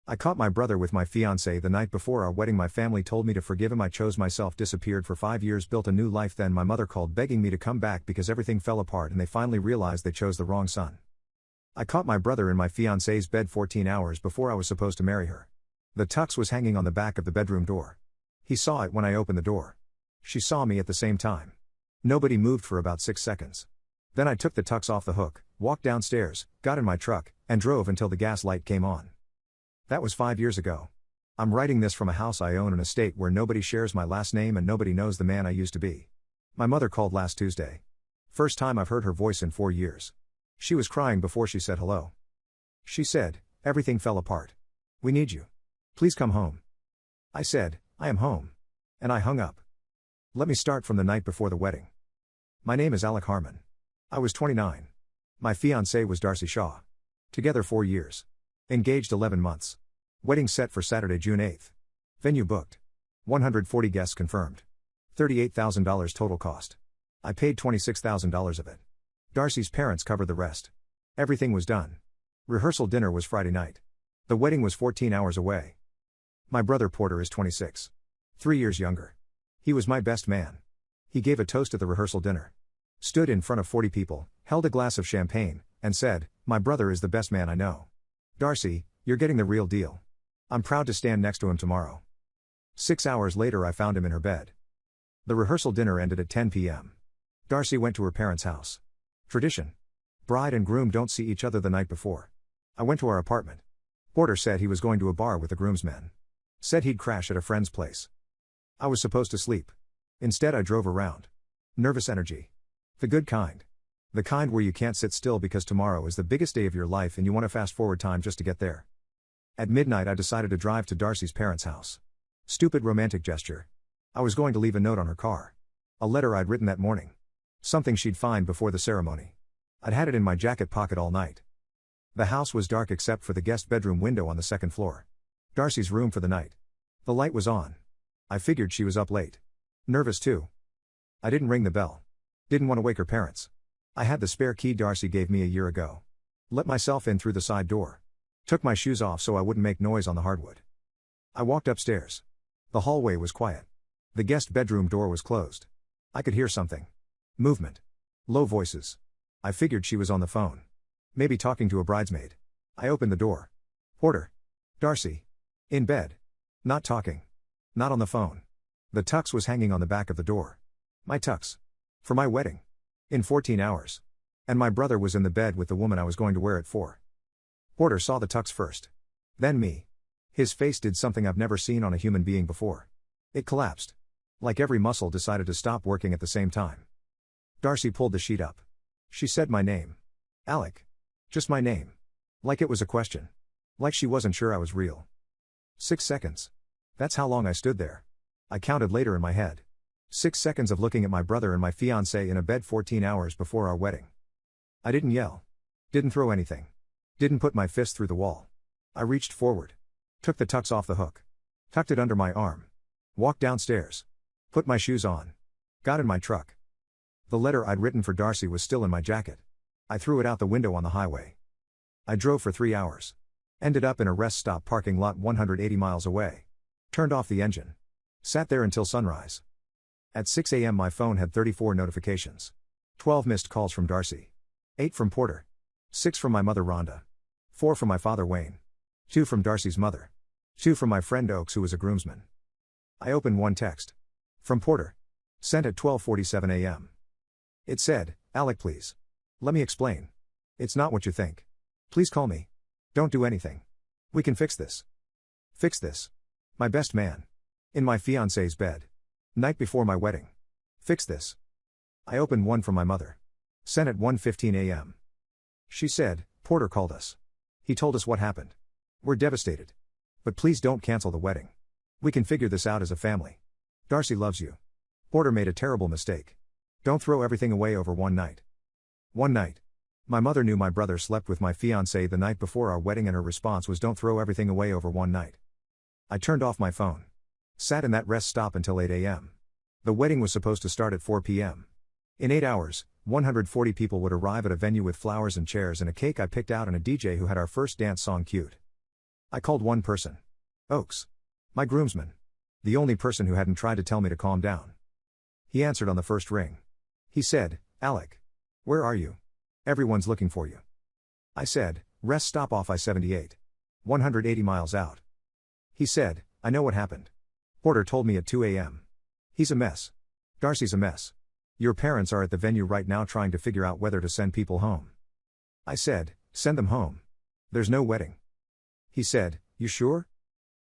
I caught my brother with my fiancée the night before our wedding. My family told me to forgive him. I chose myself, disappeared for 5 years, built a new life. Then my mother called begging me to come back because everything fell apart and they finally realized they chose the wrong son. I caught my brother in my fiancée's bed 14 hours before I was supposed to marry her. The tux was hanging on the back of the bedroom door. He saw it when I opened the door. She saw me at the same time. Nobody moved for about 6 seconds. Then I took the tux off the hook, walked downstairs, got in my truck, and drove until the gas light came on. That was 5 years ago. I'm writing this from a house I own in a state where nobody shares my last name and nobody knows the man I used to be. My mother called last Tuesday. First time I've heard her voice in 4 years. She was crying before she said hello. She said, "Everything fell apart. We need you. Please come home." I said, "I am home." And I hung up. Let me start from the night before the wedding. My name is Alec Harmon. I was 29. My fiancée was Darcy Shaw. Together 4 years. Engaged 11 months. Wedding set for Saturday, June 8th. Venue booked. 140 guests confirmed. $38,000 total cost. I paid $26,000 of it. Darcy's parents covered the rest. Everything was done. Rehearsal dinner was Friday night. The wedding was 14 hours away. My brother Porter is 26. 3 years younger. He was my best man. He gave a toast at the rehearsal dinner. Stood in front of 40 people, held a glass of champagne, and said, "My brother is the best man I know. Darcy, you're getting the real deal. I'm proud to stand next to him tomorrow." 6 hours later I found him in her bed. The rehearsal dinner ended at 10 p.m. Darcy went to her parents' house. Tradition. Bride and groom don't see each other the night before. I went to our apartment. Porter said he was going to a bar with the groomsmen. Said he'd crash at a friend's place. I was supposed to sleep. Instead I drove around. Nervous energy. The good kind. The kind where you can't sit still because tomorrow is the biggest day of your life and you want to fast forward time just to get there. At midnight I decided to drive to Darcy's parents' house. Stupid romantic gesture. I was going to leave a note on her car. A letter I'd written that morning. Something she'd find before the ceremony. I'd had it in my jacket pocket all night. The house was dark except for the guest bedroom window on the second floor. Darcy's room for the night. The light was on. I figured she was up late. Nervous too. I didn't ring the bell. Didn't want to wake her parents. I had the spare key Darcy gave me a year ago. Let myself in through the side door. Took my shoes off so I wouldn't make noise on the hardwood. I walked upstairs. The hallway was quiet. The guest bedroom door was closed. I could hear something. Movement. Low voices. I figured she was on the phone. Maybe talking to a bridesmaid. I opened the door. Porter. Darcy. In bed. Not talking. Not on the phone. The tux was hanging on the back of the door. My tux. For my wedding. In 14 hours. And my brother was in the bed with the woman I was going to wear it for. Porter saw the tux first. Then me. His face did something I've never seen on a human being before. It collapsed. Like every muscle decided to stop working at the same time. Darcy pulled the sheet up. She said my name. Alec. Just my name. Like it was a question. Like she wasn't sure I was real. 6 seconds. That's how long I stood there. I counted later in my head. 6 seconds of looking at my brother and my fiancée in a bed 14 hours before our wedding. I didn't yell. Didn't throw anything. Didn't put my fist through the wall. I reached forward. Took the tux off the hook. Tucked it under my arm. Walked downstairs. Put my shoes on. Got in my truck. The letter I'd written for Darcy was still in my jacket. I threw it out the window on the highway. I drove for 3 hours. Ended up in a rest stop parking lot 180 miles away. Turned off the engine. Sat there until sunrise. At 6 a.m. my phone had 34 notifications. 12 missed calls from Darcy. 8 from Porter. 6 from my mother Rhonda. 4 from my father Wayne. 2 from Darcy's mother. 2 from my friend Oaks who was a groomsman. I opened one text. From Porter. Sent at 12:47 a.m. It said, "Alec, please. Let me explain. It's not what you think. Please call me. Don't do anything. We can fix this. Fix this. My best man. In my fiancée's bed. Night before my wedding. Fix this." I opened one from my mother. Sent at 1:15 a.m. She said, "Porter called us. He told us what happened. We're devastated. But please don't cancel the wedding. We can figure this out as a family. Darcy loves you. Porter made a terrible mistake. Don't throw everything away over one night." One night. My mother knew my brother slept with my fiancée the night before our wedding and her response was, "Don't throw everything away over one night." I turned off my phone. Sat in that rest stop until 8 a.m. The wedding was supposed to start at 4 p.m. In 8 hours, 140 people would arrive at a venue with flowers and chairs and a cake I picked out and a DJ who had our first dance song queued. I called one person. Oaks. My groomsman. The only person who hadn't tried to tell me to calm down. He answered on the first ring. He said, "Alec. Where are you? Everyone's looking for you." I said, "Rest stop off I-78. 180 miles out." He said, "I know what happened. Porter told me at 2 a.m. He's a mess. Darcy's a mess. Your parents are at the venue right now trying to figure out whether to send people home." I said, "Send them home. There's no wedding." He said, "You sure?"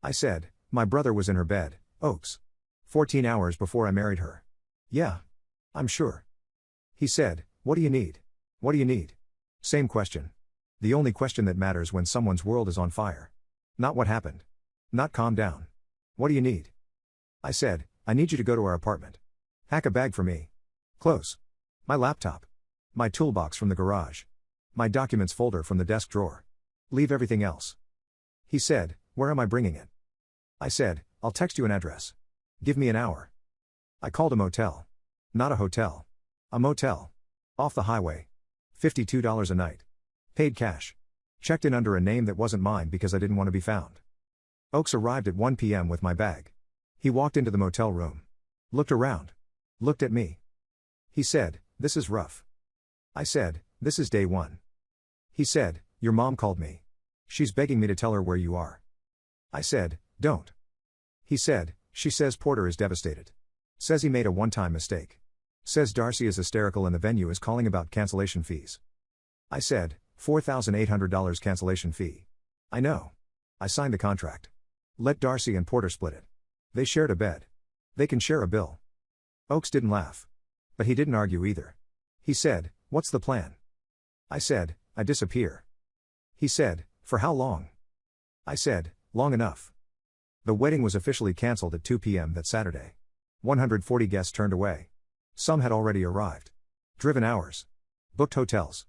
I said, "My brother was in her bed, Oaks. 14 hours before I married her. Yeah. I'm sure." He said, "What do you need? What do you need?" Same question. The only question that matters when someone's world is on fire. Not what happened. Not calm down. What do you need? I said, "I need you to go to our apartment. Pack a bag for me. Clothes. My laptop. My toolbox from the garage. My documents folder from the desk drawer. Leave everything else." He said, "Where am I bringing it?" I said, "I'll text you an address. Give me an hour." I called a motel. Not a hotel. A motel. Off the highway. $52 a night. Paid cash. Checked in under a name that wasn't mine because I didn't want to be found. Oaks arrived at 1 p.m. with my bag. He walked into the motel room. Looked around. Looked at me. He said, "This is rough." I said, "This is day one." He said, "Your mom called me. She's begging me to tell her where you are." I said, "Don't." He said, "She says Porter is devastated. Says he made a one-time mistake. Says Darcy is hysterical and the venue is calling about cancellation fees." I said, $4,800 cancellation fee. I know. I signed the contract. Let Darcy and Porter split it. They shared a bed. They can share a bill. Oaks didn't laugh. But he didn't argue either. He said, "What's the plan?" I said, "I disappear." He said, "For how long?" I said, "Long enough." The wedding was officially cancelled at 2 p.m. that Saturday. 140 guests turned away. Some had already arrived. Driven hours. Booked hotels.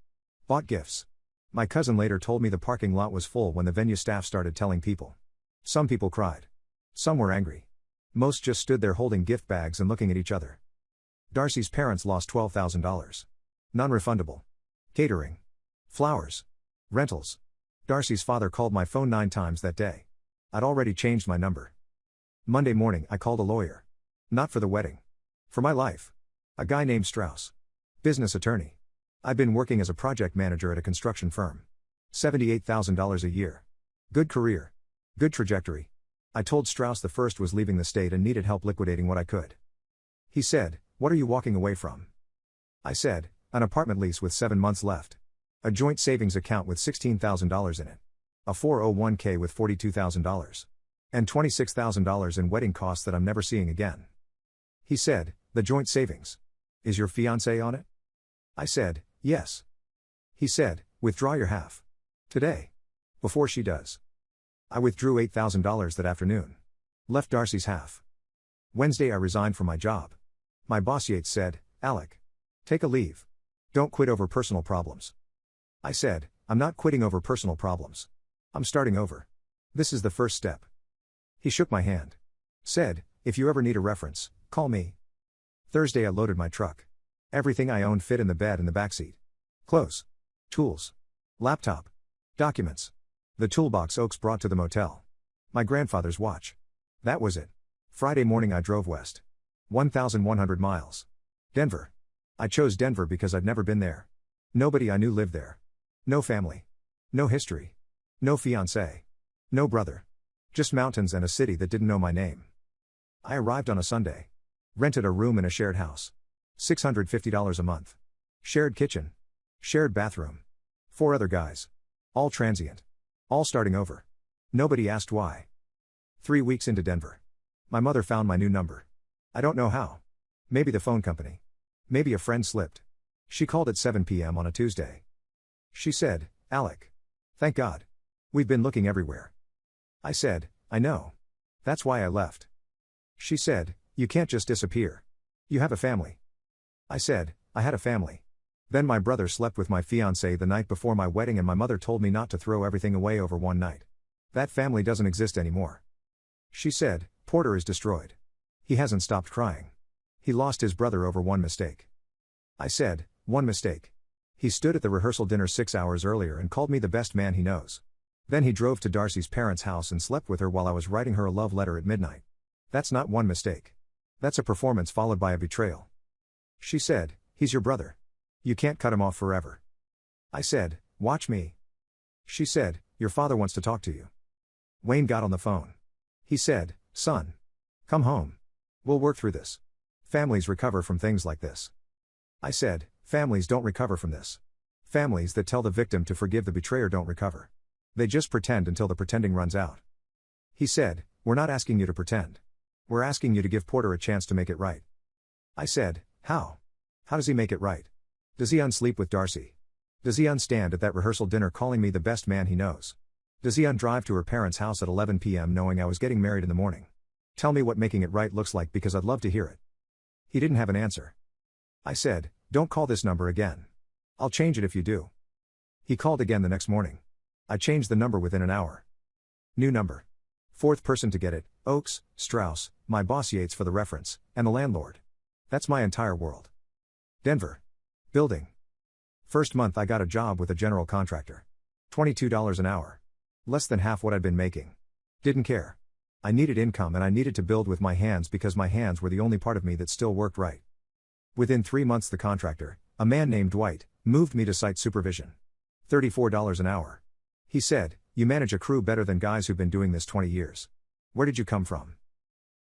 Bought gifts. My cousin later told me the parking lot was full when the venue staff started telling people. Some people cried. Some were angry. Most just stood there holding gift bags and looking at each other. Darcy's parents lost $12,000. Non-refundable. Catering. Flowers. Rentals. Darcy's father called my phone 9 times that day. I'd already changed my number. Monday morning I called a lawyer. Not for the wedding. For my life. A guy named Strauss. Business attorney. I'd been working as a project manager at a construction firm. $78,000 a year. Good career. Good trajectory. I told Strauss the first was leaving the state and needed help liquidating what I could. He said, "What are you walking away from?" I said, "An apartment lease with 7 months left. A joint savings account with $16,000 in it. A 401k with $42,000. And $26,000 in wedding costs that I'm never seeing again." He said, "The joint savings. Is your fiancée on it?" I said, "Yes." He said, "Withdraw your half. Today. Before she does." I withdrew $8,000 that afternoon. Left Darcy's half. Wednesday I resigned from my job. My boss Yates said, "Alec. Take a leave. Don't quit over personal problems." I said, "I'm not quitting over personal problems. I'm starting over. This is the first step." He shook my hand. Said, "If you ever need a reference, call me." Thursday I loaded my truck. Everything I owned fit in the bed and the backseat. Clothes. Tools. Laptop. Documents. The toolbox Oaks brought to the motel. My grandfather's watch. That was it. Friday morning I drove west. 1,100 miles. Denver. I chose Denver because I'd never been there. Nobody I knew lived there. No family. No history. No fiancé. No brother. Just mountains and a city that didn't know my name. I arrived on a Sunday. Rented a room in a shared house. $650 a month. Shared kitchen. Shared bathroom. 4 other guys. All transient. All starting over. Nobody asked why. 3 weeks into Denver. My mother found my new number. I don't know how. Maybe the phone company. Maybe a friend slipped. She called at 7 p.m. on a Tuesday. She said, "Alec. Thank God. We've been looking everywhere." I said, "I know. That's why I left." She said, "You can't just disappear. You have a family." I said, "I had a family. Then my brother slept with my fiancée the night before my wedding and my mother told me not to throw everything away over one night. That family doesn't exist anymore." She said, "Porter is destroyed. He hasn't stopped crying. He lost his brother over one mistake." I said, "One mistake?" He stood at the rehearsal dinner 6 hours earlier and called me the best man he knows. Then he drove to Darcy's parents' house and slept with her while I was writing her a love letter at midnight. That's not one mistake. That's a performance followed by a betrayal. She said, "He's your brother. You can't cut him off forever." I said, "Watch me." She said, "Your father wants to talk to you." Wayne got on the phone. He said, "Son. Come home. We'll work through this. Families recover from things like this." I said, "Families don't recover from this. Families that tell the victim to forgive the betrayer don't recover. They just pretend until the pretending runs out." He said, "We're not asking you to pretend. We're asking you to give Porter a chance to make it right." I said, "How? How does he make it right? Does he unsleep with Darcy? Does he unstand at that rehearsal dinner calling me the best man he knows? Does he undrive to her parents' house at 11 p.m. knowing I was getting married in the morning? Tell me what making it right looks like because I'd love to hear it." He didn't have an answer. I said, "Don't call this number again. I'll change it if you do." He called again the next morning. I changed the number within an hour. New number. Fourth person to get it, Oakes, Strauss, my boss Yates for the reference, and the landlord. That's my entire world. Denver. Building. First month I got a job with a general contractor. $22 an hour. Less than half what I'd been making. Didn't care. I needed income and I needed to build with my hands because my hands were the only part of me that still worked right. Within 3 months the contractor, a man named Dwight, moved me to site supervision. $34 an hour. He said, "You manage a crew better than guys who've been doing this 20 years. Where did you come from?"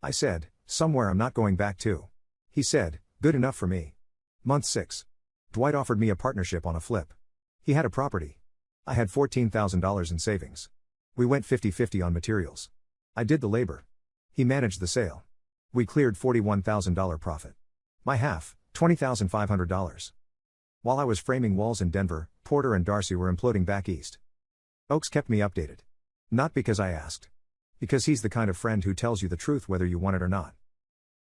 I said, "Somewhere I'm not going back to." He said, "Good enough for me." Month 6. Dwight offered me a partnership on a flip. He had a property. I had $14,000 in savings. We went 50-50 on materials. I did the labor. He managed the sale. We cleared $41,000 profit. My half, $20,500. While I was framing walls in Denver, Porter and Darcy were imploding back east. Oakes kept me updated. Not because I asked. Because he's the kind of friend who tells you the truth whether you want it or not.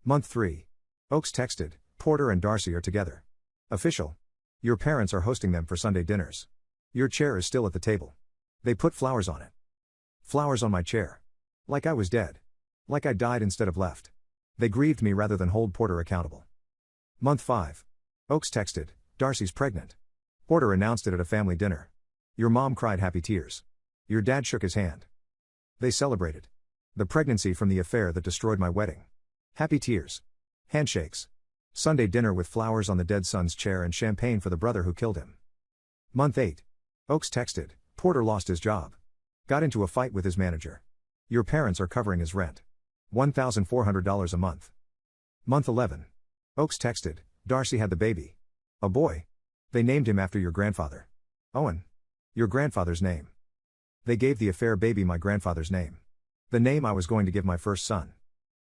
Month 3. Oakes texted, "Porter and Darcy are together. Official. Your parents are hosting them for Sunday dinners. Your chair is still at the table. They put flowers on it." Flowers on my chair. Like I was dead. Like I died instead of left. They grieved me rather than hold Porter accountable. Month 5. Oakes texted, "Darcy's pregnant." Porter announced it at a family dinner. Your mom cried happy tears. Your dad shook his hand. They celebrated. The pregnancy from the affair that destroyed my wedding. Happy tears. Handshakes. Sunday dinner with flowers on the dead son's chair and champagne for the brother who killed him. Month 8. Oakes texted, "Porter lost his job. Got into a fight with his manager. Your parents are covering his rent. $1,400 a month." Month 11. Oakes texted, "Darcy had the baby. A boy. They named him after your grandfather. Owen. Your grandfather's name. They gave the affair baby my grandfather's name. The name I was going to give my first son.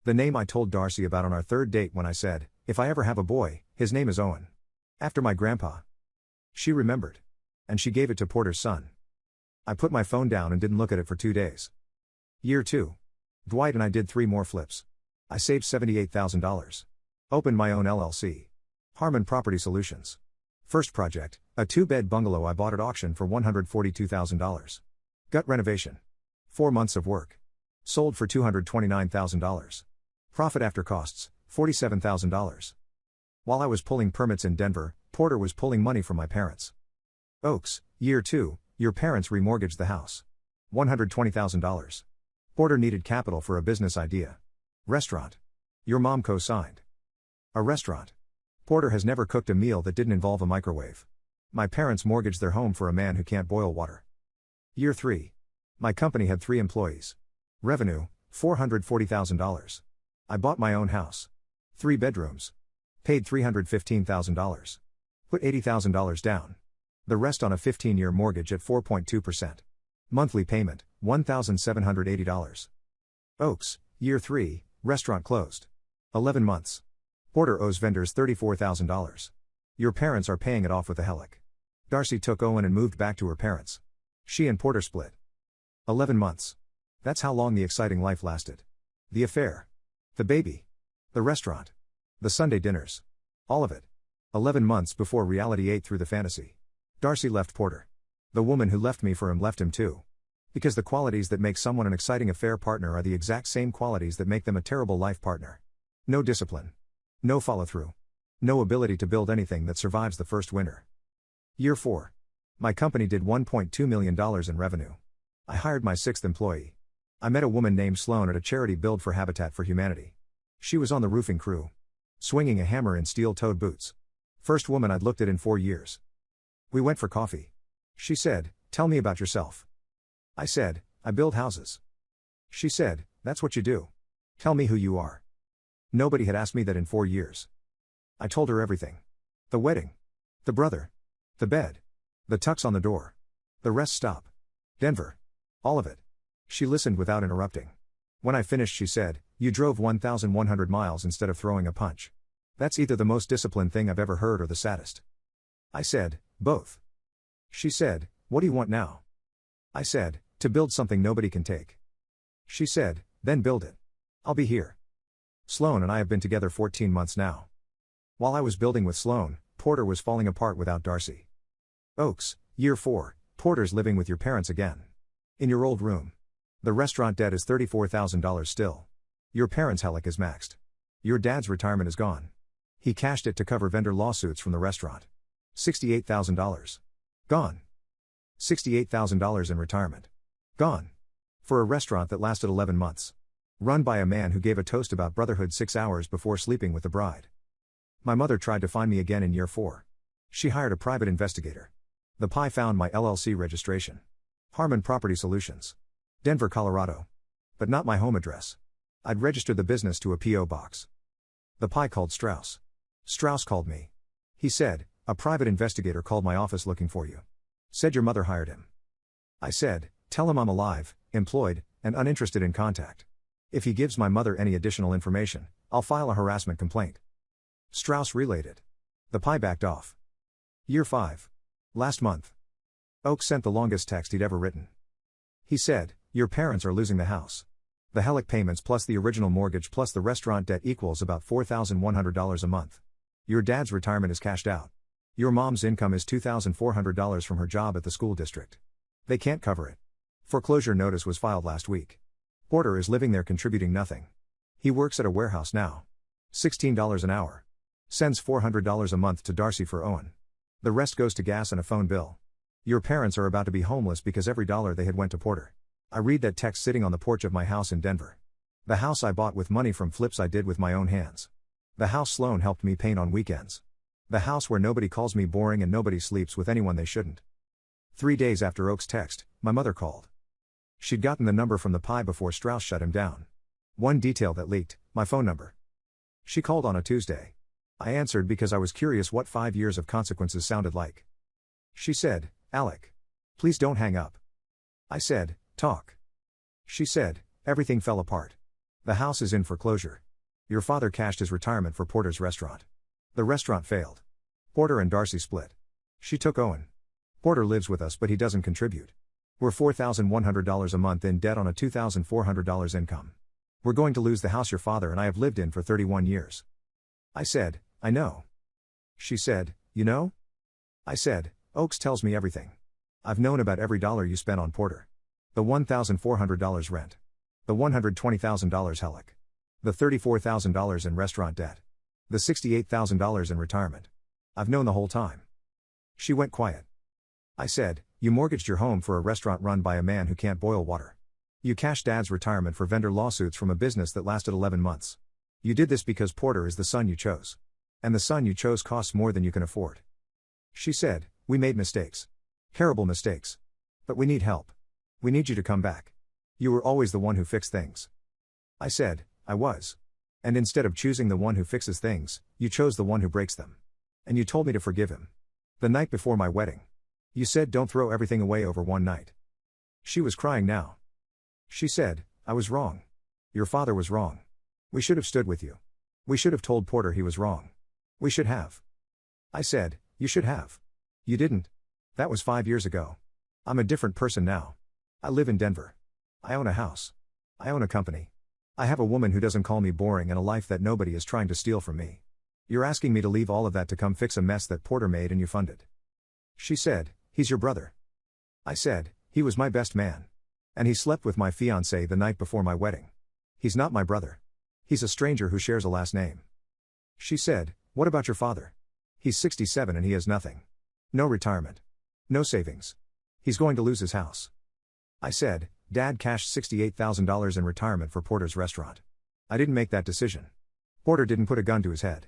The name I told Darcy about on our third date when I said, if I ever have a boy, his name is Owen. After my grandpa." She remembered. And she gave it to Porter's son. I put my phone down and didn't look at it for 2 days. Year 2. Dwight and I did 3 more flips. I saved $78,000. Opened my own LLC. Harmon Property Solutions. First project, a 2-bed bungalow I bought at auction for $142,000. Gut renovation. 4 months of work. Sold for $229,000. Profit after costs, $47,000. While I was pulling permits in Denver, Porter was pulling money from my parents. Oakes, Year 2, your parents remortgaged the house. $120,000. Porter needed capital for a business idea. Restaurant. Your mom co-signed. A restaurant. Porter has never cooked a meal that didn't involve a microwave. My parents mortgaged their home for a man who can't boil water. Year 3. My company had 3 employees. Revenue, $440,000. I bought my own house. 3 bedrooms. Paid $315,000. Put $80,000 down. The rest on a 15-year mortgage at 4.2%. Monthly payment, $1,780. Oakes, Year 3, restaurant closed. 11 months. Porter owes vendors $34,000. Your parents are paying it off with a helic. Darcy took Owen and moved back to her parents. She and Porter split. 11 months. That's how long the exciting life lasted. The affair. The baby. The restaurant. The Sunday dinners. All of it. 11 months before reality ate through the fantasy. Darcy left Porter. The woman who left me for him left him too. Because the qualities that make someone an exciting affair partner are the exact same qualities that make them a terrible life partner. No discipline. No follow-through. No ability to build anything that survives the first winter. Year 4. My company did $1.2 million in revenue. I hired my sixth employee. I met a woman named Sloan at a charity build for Habitat for Humanity. She was on the roofing crew, swinging a hammer in steel-toed boots. First woman I'd looked at in 4 years. We went for coffee. She said, "Tell me about yourself." I said, "I build houses." She said, "That's what you do. Tell me who you are." Nobody had asked me that in 4 years. I told her everything. The wedding. The brother. The bed. The tux on the door. The rest stop. Denver. All of it. She listened without interrupting. When I finished she said, "You drove 1,100 miles instead of throwing a punch. That's either the most disciplined thing I've ever heard or the saddest." I said, "Both." She said, "What do you want now?" I said, "To build something nobody can take." She said, "Then build it. I'll be here." Sloan and I have been together 14 months now. While I was building with Sloan, Porter was falling apart without Darcy. Oaks, year 4, Porter's living with your parents again. In your old room. The restaurant debt is $34,000 still. Your parents' HELOC is maxed. Your dad's retirement is gone. He cashed it to cover vendor lawsuits from the restaurant. $68,000. Gone. $68,000 in retirement. Gone. For a restaurant that lasted 11 months. Run by a man who gave a toast about brotherhood 6 hours before sleeping with the bride. My mother tried to find me again in year 4. She hired a private investigator. The PI found my LLC registration. Harmon Property Solutions. Denver, Colorado. But not my home address. I'd registered the business to a P.O. box. The PI called Strauss. Strauss called me. He said, "A private investigator called my office looking for you. Said your mother hired him." I said, "Tell him I'm alive, employed, and uninterested in contact. If he gives my mother any additional information, I'll file a harassment complaint." Strauss relayed it. The PI backed off. Year 5. Last month. Oaks sent the longest text he'd ever written. He said, "Your parents are losing the house. The HELOC payments plus the original mortgage plus the restaurant debt equals about $4,100 a month. Your dad's retirement is cashed out. Your mom's income is $2,400 from her job at the school district. They can't cover it. Foreclosure notice was filed last week. Porter is living there contributing nothing. He works at a warehouse now. $16 an hour. Sends $400 a month to Darcy for Owen. The rest goes to gas and a phone bill. Your parents are about to be homeless because every dollar they had went to Porter." I read that text sitting on the porch of my house in Denver. The house I bought with money from flips I did with my own hands. The house Sloan helped me paint on weekends. The house where nobody calls me boring and nobody sleeps with anyone they shouldn't. 3 days after Oak's text, my mother called. She'd gotten the number from the PI before Strauss shut him down. One detail that leaked, my phone number. She called on a Tuesday. I answered because I was curious what 5 years of consequences sounded like. She said, "Alec. Please don't hang up." I said, "Talk." She said, "Everything fell apart. The house is in foreclosure. Your father cashed his retirement for Porter's restaurant. The restaurant failed. Porter and Darcy split. She took Owen. Porter lives with us but he doesn't contribute. We're $4,100 a month in debt on a $2,400 income. We're going to lose the house your father and I have lived in for 31 years. I said, "I know." She said, "You know?" I said, "Oaks tells me everything. I've known about every dollar you spent on Porter. The $1,400 rent. The $120,000 HELOC. The $34,000 in restaurant debt. The $68,000 in retirement. I've known the whole time." She went quiet. I said, "You mortgaged your home for a restaurant run by a man who can't boil water. You cashed Dad's retirement for vendor lawsuits from a business that lasted 11 months. You did this because Porter is the son you chose. And the son you chose costs more than you can afford." She said, "We made mistakes. Terrible mistakes. But we need help. We need you to come back. You were always the one who fixed things." I said, "I was. And instead of choosing the one who fixes things, you chose the one who breaks them. And you told me to forgive him. The night before my wedding. You said don't throw everything away over one night." She was crying now. She said, "I was wrong. Your father was wrong. We should have stood with you. We should have told Porter he was wrong. We should have." I said, "You should have. You didn't. That was 5 years ago. I'm a different person now. I live in Denver. I own a house. I own a company. I have a woman who doesn't call me boring and a life that nobody is trying to steal from me. You're asking me to leave all of that to come fix a mess that Porter made and you funded." She said, "He's your brother." I said, "He was my best man. And he slept with my fiancée the night before my wedding. He's not my brother. He's a stranger who shares a last name." She said, "What about your father? He's 67 and he has nothing. No retirement. No savings. He's going to lose his house." I said, Dad cashed $68,000 in retirement for Porter's restaurant. I didn't make that decision. Porter didn't put a gun to his head.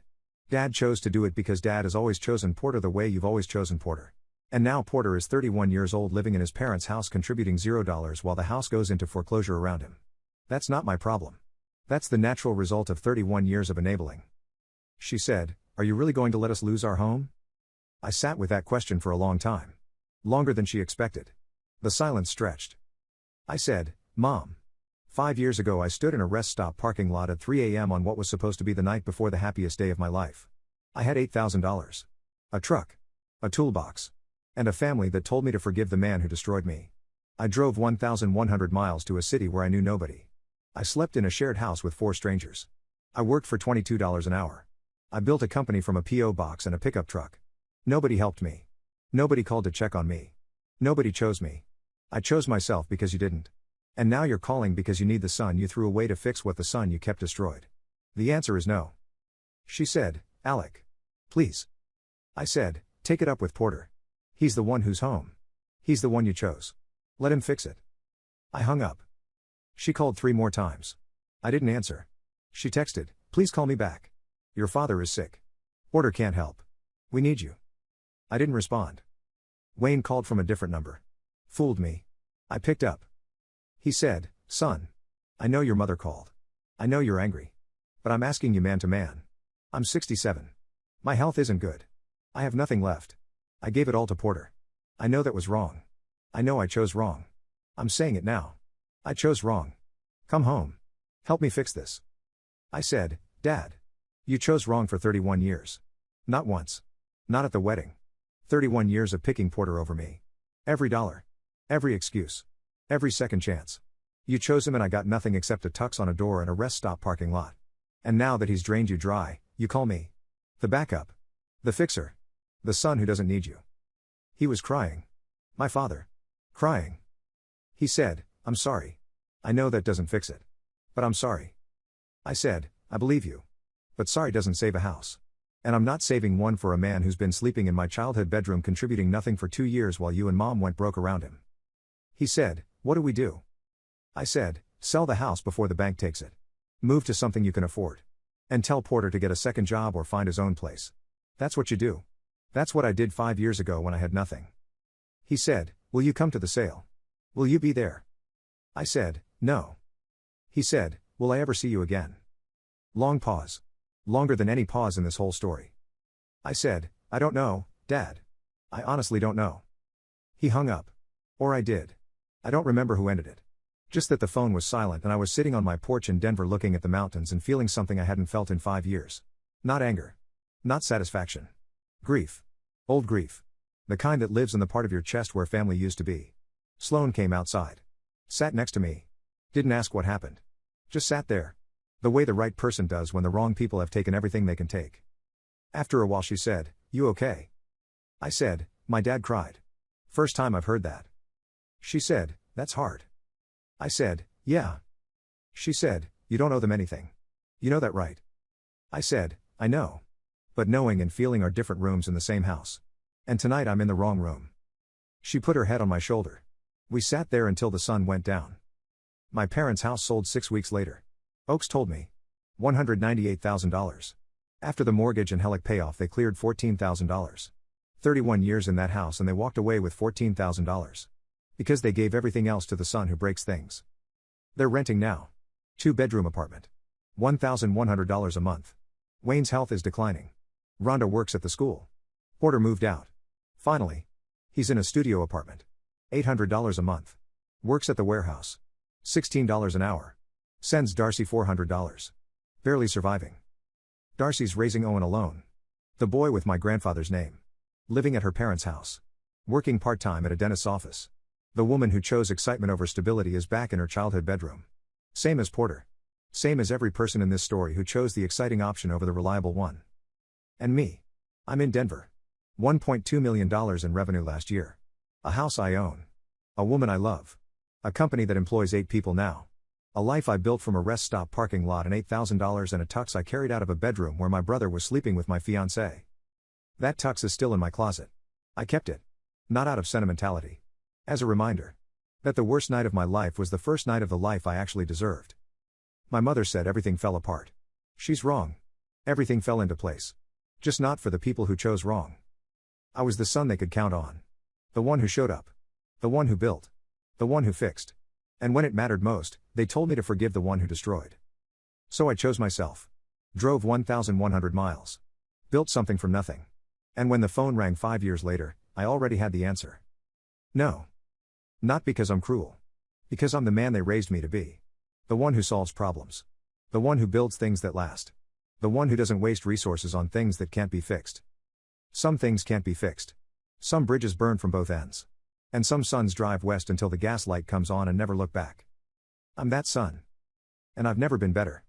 Dad chose to do it because Dad has always chosen Porter the way you've always chosen Porter. And now Porter is 31 years old living in his parents' house contributing $0 while the house goes into foreclosure around him. That's not my problem. That's the natural result of 31 years of enabling. She said, Are you really going to let us lose our home? I sat with that question for a long time. Longer than she expected. The silence stretched. I said, Mom. 5 years ago I stood in a rest stop parking lot at 3 a.m. on what was supposed to be the night before the happiest day of my life. I had $8,000. A truck. A toolbox. And a family that told me to forgive the man who destroyed me. I drove 1,100 miles to a city where I knew nobody. I slept in a shared house with 4 strangers. I worked for $22 an hour. I built a company from a P.O. box and a pickup truck. Nobody helped me. Nobody called to check on me. Nobody chose me. I chose myself because you didn't. And now you're calling because you need the son you threw away to fix what the son you kept destroyed. The answer is no. She said, Alec. Please. I said, take it up with Porter. He's the one who's home. He's the one you chose. Let him fix it. I hung up. She called 3 more times. I didn't answer. She texted, Please call me back. Your father is sick. Porter can't help. We need you. I didn't respond. Wayne called from a different number. Fooled me. I picked up. He said, Son. I know your mother called. I know you're angry. But I'm asking you man to man. I'm 67. My health isn't good. I have nothing left. I gave it all to Porter. I know that was wrong. I know I chose wrong. I'm saying it now. I chose wrong. Come home. Help me fix this. I said, Dad. You chose wrong for 31 years. Not once. Not at the wedding. 31 years of picking Porter over me. Every dollar. Every excuse. Every second chance. You chose him and I got nothing except a tux on a door and a rest stop parking lot. And now that he's drained you dry, you call me. The backup. The fixer. The son who doesn't need you. He was crying. My father. Crying. He said, I'm sorry. I know that doesn't fix it. But I'm sorry. I said, I believe you. But sorry doesn't save a house. And I'm not saving one for a man who's been sleeping in my childhood bedroom contributing nothing for 2 years while you and Mom went broke around him. He said, What do we do? I said, Sell the house before the bank takes it. Move to something you can afford. And tell Porter to get a second job or find his own place. That's what you do. That's what I did 5 years ago when I had nothing. He said, Will you come to the sale? Will you be there? I said, No. He said, Will I ever see you again? Long pause. Longer than any pause in this whole story. I said, I don't know, Dad. I honestly don't know. He hung up. Or I did. I don't remember who ended it. Just that the phone was silent and I was sitting on my porch in Denver looking at the mountains and feeling something I hadn't felt in 5 years. Not anger. Not satisfaction. Grief. Old grief. The kind that lives in the part of your chest where family used to be. Sloan came outside. Sat next to me. Didn't ask what happened. Just sat there. The way the right person does when the wrong people have taken everything they can take. After a while she said, You okay? I said, My dad cried. First time I've heard that. She said, That's hard. I said, Yeah. She said, You don't owe them anything. You know that, right? I said, I know. But knowing and feeling are different rooms in the same house. And tonight I'm in the wrong room. She put her head on my shoulder. We sat there until the sun went down. My parents' house sold 6 weeks later. Oaks told me. $198,000. After the mortgage and HELOC payoff they cleared $14,000. 31 years in that house and they walked away with $14,000. Because they gave everything else to the son who breaks things. They're renting now. 2-bedroom apartment. $1,100 a month. Wayne's health is declining. Rhonda works at the school. Porter moved out. Finally. He's in a studio apartment. $800 a month. Works at the warehouse. $16 an hour. Sends Darcy $400. Barely surviving. Darcy's raising Owen alone. The boy with my grandfather's name. Living at her parents' house. Working part-time at a dentist's office. The woman who chose excitement over stability is back in her childhood bedroom. Same as Porter. Same as every person in this story who chose the exciting option over the reliable one. And me. I'm in Denver. $1.2 million in revenue last year. A house I own. A woman I love. A company that employs 8 people now. A life I built from a rest stop parking lot and $8,000 and a tux I carried out of a bedroom where my brother was sleeping with my fiancée. That tux is still in my closet. I kept it. Not out of sentimentality. As a reminder. That the worst night of my life was the first night of the life I actually deserved. My mother said everything fell apart. She's wrong. Everything fell into place. Just not for the people who chose wrong. I was the son they could count on. The one who showed up. The one who built. The one who fixed. And when it mattered most, they told me to forgive the one who destroyed. So I chose myself. Drove 1,100 miles. Built something from nothing. And when the phone rang 5 years later, I already had the answer. No. Not because I'm cruel. Because I'm the man they raised me to be. The one who solves problems. The one who builds things that last. The one who doesn't waste resources on things that can't be fixed. Some things can't be fixed. Some bridges burn from both ends. And some sons drive west until the gas light comes on and never look back. I'm that son. And I've never been better.